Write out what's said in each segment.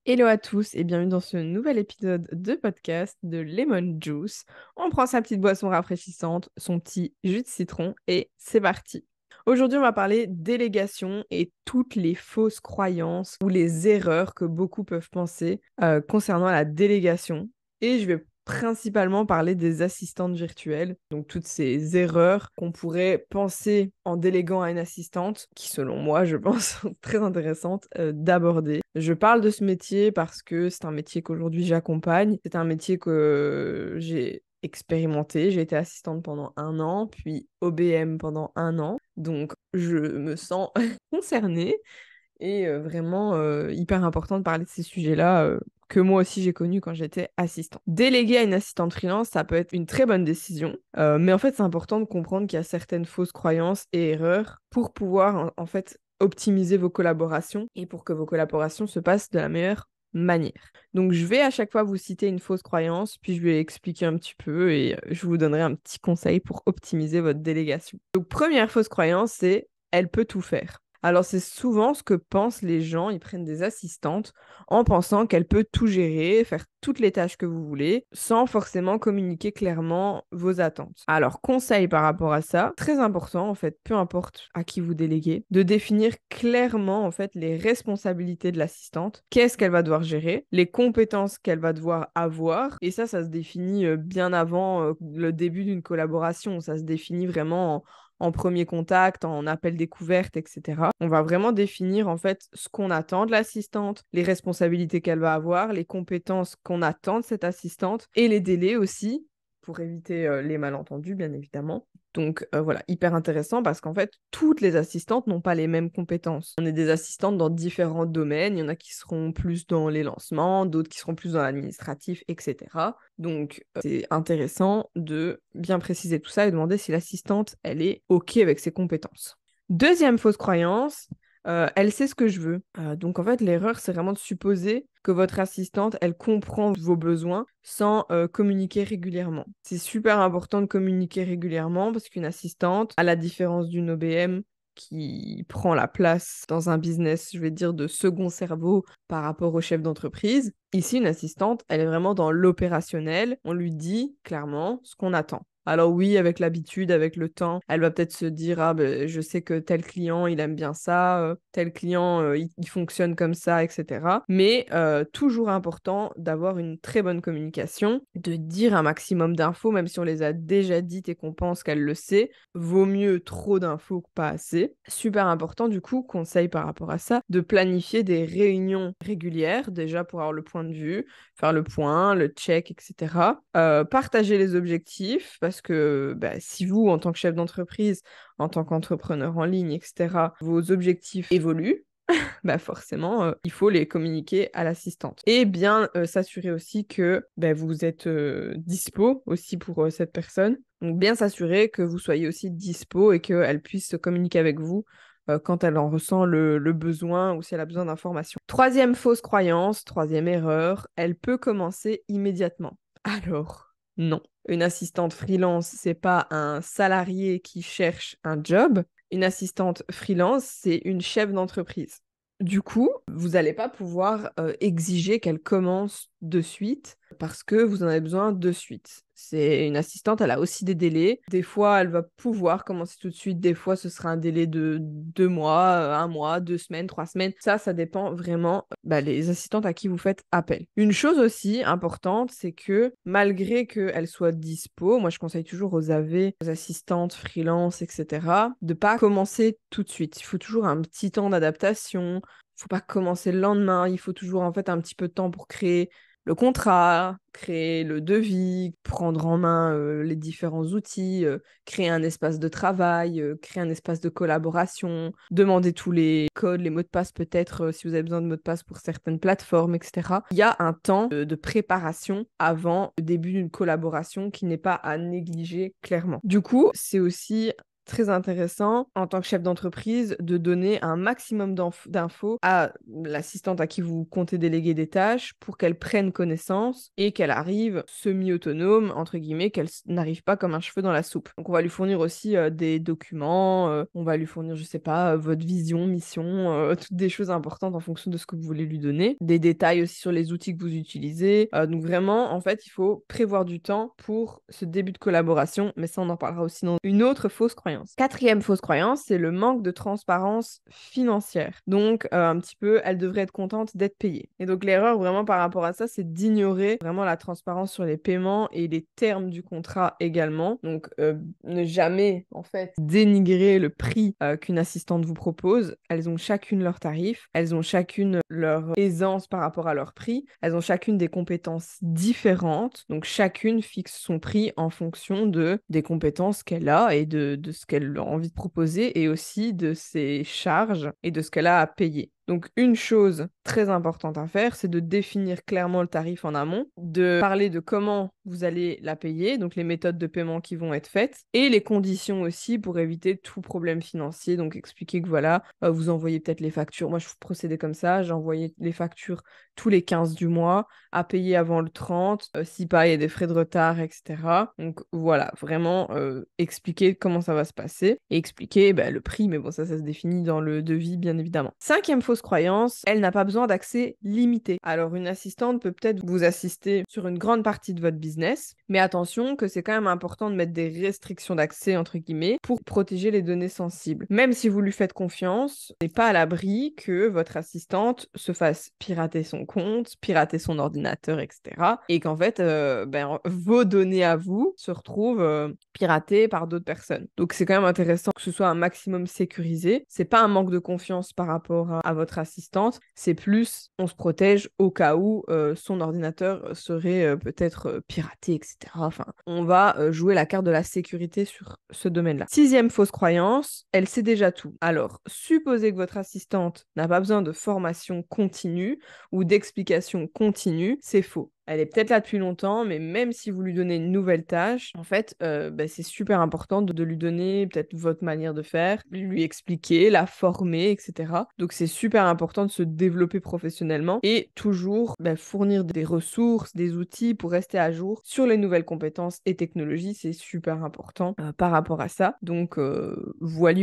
Hello à tous et bienvenue dans ce nouvel épisode de podcast de Lemon Juice. On prend sa petite boisson rafraîchissante, son petit jus de citron et c'est parti. Aujourd'hui, on va parler délégation et toutes les fausses croyances ou les erreurs que beaucoup peuvent penser concernant la délégation. Et je vais principalement parler des assistantes virtuelles, donc toutes ces erreurs qu'on pourrait penser en déléguant à une assistante, qui selon moi, je pense, sont très intéressantes d'aborder. Je parle de ce métier parce que c'est un métier qu'aujourd'hui j'accompagne, c'est un métier que j'ai expérimenté, j'ai été assistante pendant 1 an, puis OBM pendant 1 an, donc je me sens concernée et vraiment hyper important de parler de ces sujets-là que moi aussi j'ai connu quand j'étais assistante. Déléguer à une assistante freelance, ça peut être une très bonne décision, mais en fait c'est important de comprendre qu'il y a certaines fausses croyances et erreurs pour pouvoir en fait optimiser vos collaborations et pour que vos collaborations se passent de la meilleure manière. Donc je vais à chaque fois vous citer une fausse croyance, puis je vais expliquer un petit peu et je vous donnerai un petit conseil pour optimiser votre délégation. Donc première fausse croyance, c'est elle peut tout faire. Alors c'est souvent ce que pensent les gens, ils prennent des assistantes en pensant qu'elle peut tout gérer, faire toutes les tâches que vous voulez, sans forcément communiquer clairement vos attentes. Alors conseil par rapport à ça, très important en fait, peu importe à qui vous déléguez, de définir clairement en fait les responsabilités de l'assistante, qu'est-ce qu'elle va devoir gérer, les compétences qu'elle va devoir avoir, et ça se définit bien avant le début d'une collaboration, ça se définit vraiment en premier contact, en appel découverte, etc. On va vraiment définir en fait ce qu'on attend de l'assistante, les responsabilités qu'elle va avoir, les compétences qu'on attend de cette assistante et les délais aussi pour éviter les malentendus, bien évidemment. Donc voilà, hyper intéressant parce qu'en fait, toutes les assistantes n'ont pas les mêmes compétences. On est des assistantes dans différents domaines. Il y en a qui seront plus dans les lancements, d'autres qui seront plus dans l'administratif, etc. Donc c'est intéressant de bien préciser tout ça et demander si l'assistante, elle est OK avec ses compétences. Deuxième fausse croyance, elle sait ce que je veux. Donc en fait, l'erreur, c'est vraiment de supposer que votre assistante, elle comprend vos besoins sans communiquer régulièrement. C'est super important de communiquer régulièrement parce qu'une assistante, à la différence d'une OBM qui prend la place dans un business, je vais dire, de second cerveau par rapport au chef d'entreprise, ici, une assistante, elle est vraiment dans l'opérationnel. On lui dit clairement ce qu'on attend. Alors oui, avec l'habitude, avec le temps, elle va peut-être se dire, ah ben, je sais que tel client, il aime bien ça, tel client, il fonctionne comme ça, etc. Mais toujours important d'avoir une très bonne communication, de dire un maximum d'infos, même si on les a déjà dites et qu'on pense qu'elle le sait. Vaut mieux trop d'infos que pas assez. Super important, du coup, conseil par rapport à ça, de planifier des réunions régulières, déjà pour avoir le point de vue, faire le point, le check, etc. Partager les objectifs, parce que bah, si vous, en tant que chef d'entreprise, en tant qu'entrepreneur en ligne, etc., vos objectifs évoluent, bah forcément, il faut les communiquer à l'assistante. Et bien s'assurer aussi que bah, vous êtes dispo aussi pour cette personne. Donc bien s'assurer que vous soyez aussi dispo et qu'elle puisse communiquer avec vous quand elle en ressent le besoin ou si elle a besoin d'informations. Troisième fausse croyance, troisième erreur, elle peut commencer immédiatement. Alors, non. Une assistante freelance, c'est pas un salarié qui cherche un job. Une assistante freelance, c'est une chef d'entreprise. Du coup, vous n'allez pas pouvoir exiger qu'elle commence de suite parce que vous en avez besoin de suite. C'est une assistante, elle a aussi des délais. Des fois, elle va pouvoir commencer tout de suite. Des fois, ce sera un délai de 2 mois, 1 mois, 2 semaines, 3 semaines. Ça dépend vraiment les assistantes à qui vous faites appel. Une chose aussi importante, c'est que malgré qu'elle soit dispo, moi je conseille toujours aux AV, aux assistantes, freelance, etc., de pas commencer tout de suite. Il faut toujours un petit temps d'adaptation. Faut pas commencer le lendemain. Il faut toujours en fait un petit peu de temps pour créer le contrat, créer le devis, prendre en main les différents outils, créer un espace de travail, créer un espace de collaboration, demander tous les codes, les mots de passe peut-être si vous avez besoin de mots de passe pour certaines plateformes, etc. Il y a un temps de préparation avant le début d'une collaboration qui n'est pas à négliger clairement. Du coup, c'est aussi très intéressant en tant que chef d'entreprise de donner un maximum d'infos à l'assistante à qui vous comptez déléguer des tâches pour qu'elle prenne connaissance et qu'elle arrive semi-autonome, entre guillemets, qu'elle n'arrive pas comme un cheveu dans la soupe. Donc on va lui fournir aussi des documents, on va lui fournir, je sais pas, votre vision, mission, toutes des choses importantes en fonction de ce que vous voulez lui donner, des détails aussi sur les outils que vous utilisez. Donc vraiment, en fait, il faut prévoir du temps pour ce début de collaboration, mais ça, on en parlera aussi dans une autre fausse croyance. Quatrième fausse croyance, c'est le manque de transparence financière. Donc, un petit peu, elle devrait être contente d'être payée. Et donc, l'erreur vraiment par rapport à ça, c'est d'ignorer vraiment la transparence sur les paiements et les termes du contrat également. Donc, ne jamais, en fait, dénigrer le prix qu'une assistante vous propose. Elles ont chacune leurs tarifs, elles ont chacune leur aisance par rapport à leur prix, elles ont chacune des compétences différentes. Donc, chacune fixe son prix en fonction des compétences qu'elle a et de ce qu'elle a envie de proposer et aussi de ses charges et de ce qu'elle a à payer. Donc, une chose très importante à faire, c'est de définir clairement le tarif en amont, de parler de comment vous allez la payer, donc les méthodes de paiement qui vont être faites, et les conditions aussi pour éviter tout problème financier. Donc, expliquer que voilà, vous envoyez peut-être les factures. Moi, je procédais comme ça, j'envoyais les factures tous les 15 du mois, à payer avant le 30, si pas, il y a des frais de retard, etc. Donc, voilà, vraiment expliquer comment ça va se passer et expliquer le prix, mais bon, ça se définit dans le devis, bien évidemment. Cinquième fausse croyance, elle n'a pas besoin d'accès limité. Alors, une assistante peut peut-être vous assister sur une grande partie de votre business, mais attention que c'est quand même important de mettre des restrictions d'accès, entre guillemets, pour protéger les données sensibles. Même si vous lui faites confiance, n'est pas à l'abri que votre assistante se fasse pirater son compte, pirater son ordinateur, etc. Et qu'en fait, vos données à vous se retrouvent piratées par d'autres personnes. Donc, c'est quand même intéressant que ce soit un maximum sécurisé. C'est pas un manque de confiance par rapport à votre assistante, c'est plus on se protège au cas où son ordinateur serait peut-être piraté, etc. Enfin, on va jouer la carte de la sécurité sur ce domaine-là. Sixième fausse croyance, elle sait déjà tout. Alors, supposez que votre assistante n'a pas besoin de formation continue ou d'explication continue, c'est faux. Elle est peut-être là depuis longtemps, mais même si vous lui donnez une nouvelle tâche, en fait, c'est super important de lui donner peut-être votre manière de faire, lui expliquer, la former, etc. Donc, c'est super important de se développer professionnellement et toujours fournir des ressources, des outils pour rester à jour sur les nouvelles compétences et technologies. C'est super important par rapport à ça. Donc, voilà.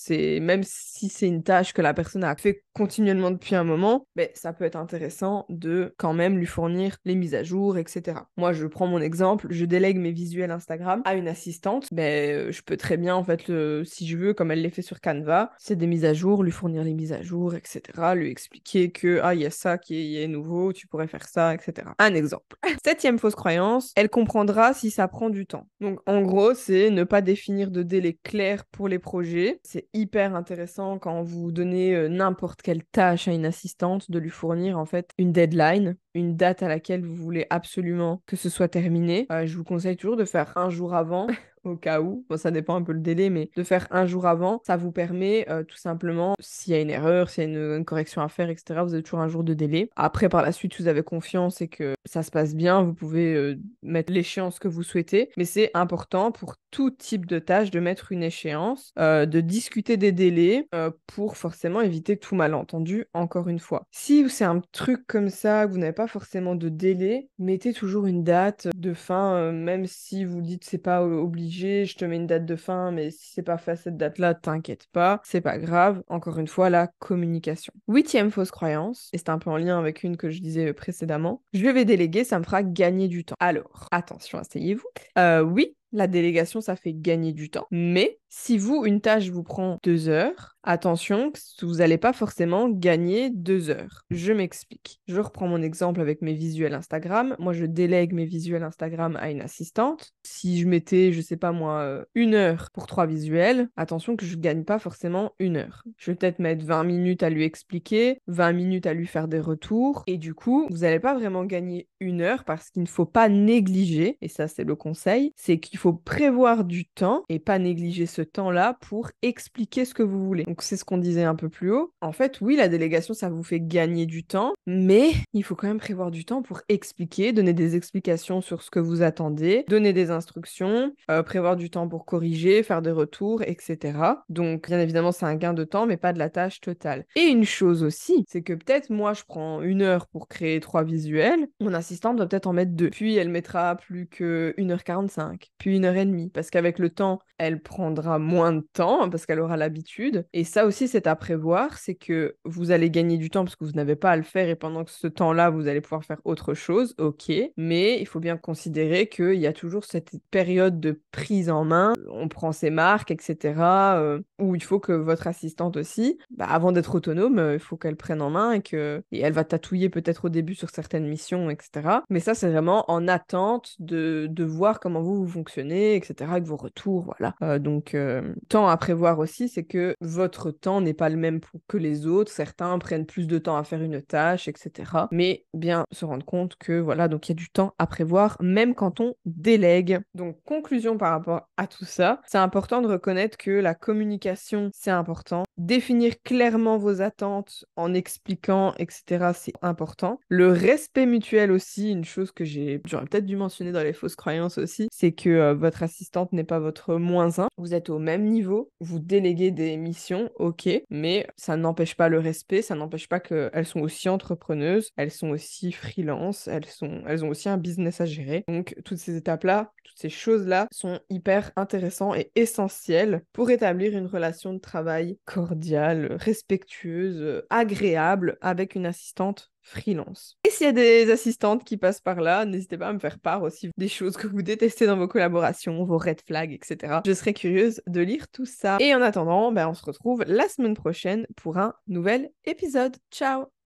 Même si c'est une tâche que la personne a fait continuellement depuis un moment, ça peut être intéressant de quand même lui fournir les mises à jour, etc. Moi, je prends mon exemple, je délègue mes visuels Instagram à une assistante. Je peux très bien, en fait, si je veux, comme elle les fait sur Canva, c'est des mises à jour, lui fournir les mises à jour, etc. Lui expliquer que, il y a ça qui est nouveau, tu pourrais faire ça, etc. Un exemple. Septième fausse croyance, elle comprendra si ça prend du temps. Donc, en gros, c'est ne pas définir de délai clair pour les projets. C'est hyper intéressant quand vous donnez n'importe quelle tâche à une assistante de lui fournir, en fait, une deadline, une date à laquelle vous voulez absolument que ce soit terminé. Je vous conseille toujours de faire un jour avant au cas où. Bon, ça dépend un peu le délai, mais de faire un jour avant, ça vous permet tout simplement, s'il y a une erreur, s'il y a une correction à faire, etc., vous avez toujours un jour de délai. Après, par la suite, si vous avez confiance et que ça se passe bien, vous pouvez mettre l'échéance que vous souhaitez, mais c'est important pour tout type de tâche de mettre une échéance, de discuter des délais pour forcément éviter tout malentendu, encore une fois. Si c'est un truc comme ça, que vous n'avez pas forcément de délai, mettez toujours une date de fin, même si vous dites c'est pas obligé, je te mets une date de fin, mais si c'est pas fait à cette date-là, t'inquiète pas, c'est pas grave. Encore une fois, la communication. Huitième fausse croyance, et c'est un peu en lien avec une que je disais précédemment, je vais déléguer, ça me fera gagner du temps. Alors, attention, asseyez-vous. Oui, la délégation, ça fait gagner du temps. Mais si une tâche vous prend 2 heures, attention, vous n'allez pas forcément gagner 2 heures. Je m'explique. Je reprends mon exemple avec mes visuels Instagram. Moi, je délègue mes visuels Instagram à une assistante. Si je mettais, je sais pas moi, 1 heure pour 3 visuels, attention que je ne gagne pas forcément 1 heure. Je vais peut-être mettre 20 minutes à lui expliquer, 20 minutes à lui faire des retours. Et du coup, vous n'allez pas vraiment gagner 1 heure parce qu'il ne faut pas négliger, et ça c'est le conseil, c'est qu'il qu'il faut prévoir du temps et pas négliger ce temps-là pour expliquer ce que vous voulez. Donc c'est ce qu'on disait un peu plus haut. En fait, oui, la délégation, ça vous fait gagner du temps, mais il faut quand même prévoir du temps pour expliquer, donner des explications sur ce que vous attendez, donner des instructions, prévoir du temps pour corriger, faire des retours, etc. Donc, bien évidemment, c'est un gain de temps, mais pas de la tâche totale. Et une chose aussi, c'est que peut-être moi, je prends 1 heure pour créer 3 visuels, mon assistante doit peut-être en mettre 2. Puis, elle mettra plus que 1h45, puis 1h30, parce qu'avec le temps, elle prendra moins de temps, parce qu'elle aura l'habitude. Et ça aussi, c'est à prévoir, c'est que vous allez gagner du temps parce que vous n'avez pas à le faire et pendant que ce temps-là, vous allez pouvoir faire autre chose, ok. Mais il faut bien considérer qu'il y a toujours cette période de prise en main, on prend ses marques, etc., où il faut que votre assistante aussi, avant d'être autonome, il faut qu'elle prenne en main et elle va tatouiller peut-être au début sur certaines missions, etc. Mais ça, c'est vraiment en attente de voir comment vous fonctionnez, etc., avec vos retours, voilà. Donc, temps à prévoir aussi, c'est que votre temps n'est pas le même que les autres. Certains prennent plus de temps à faire une tâche, etc. Mais bien se rendre compte que, voilà, donc il y a du temps à prévoir, même quand on délègue. Donc, conclusion par rapport à tout ça, c'est important de reconnaître que la communication, c'est important. Définir clairement vos attentes en expliquant, etc., c'est important. Le respect mutuel aussi, une chose que j'aurais peut-être dû mentionner dans les fausses croyances aussi, c'est que votre assistante n'est pas votre moins un. Vous êtes au même niveau, vous déléguez des missions, ok, mais ça n'empêche pas le respect, ça n'empêche pas qu'elles sont aussi entrepreneuses, elles sont aussi freelance, elles ont aussi un business à gérer. Donc toutes ces étapes-là, toutes ces choses-là sont hyper intéressantes et essentielles pour établir une relation de travail cordiale, respectueuse, agréable avec une assistante freelance. Et s'il y a des assistantes qui passent par là, n'hésitez pas à me faire part aussi des choses que vous détestez dans vos collaborations, vos red flags, etc. Je serais curieuse de lire tout ça. Et en attendant, on se retrouve la semaine prochaine pour un nouvel épisode. Ciao!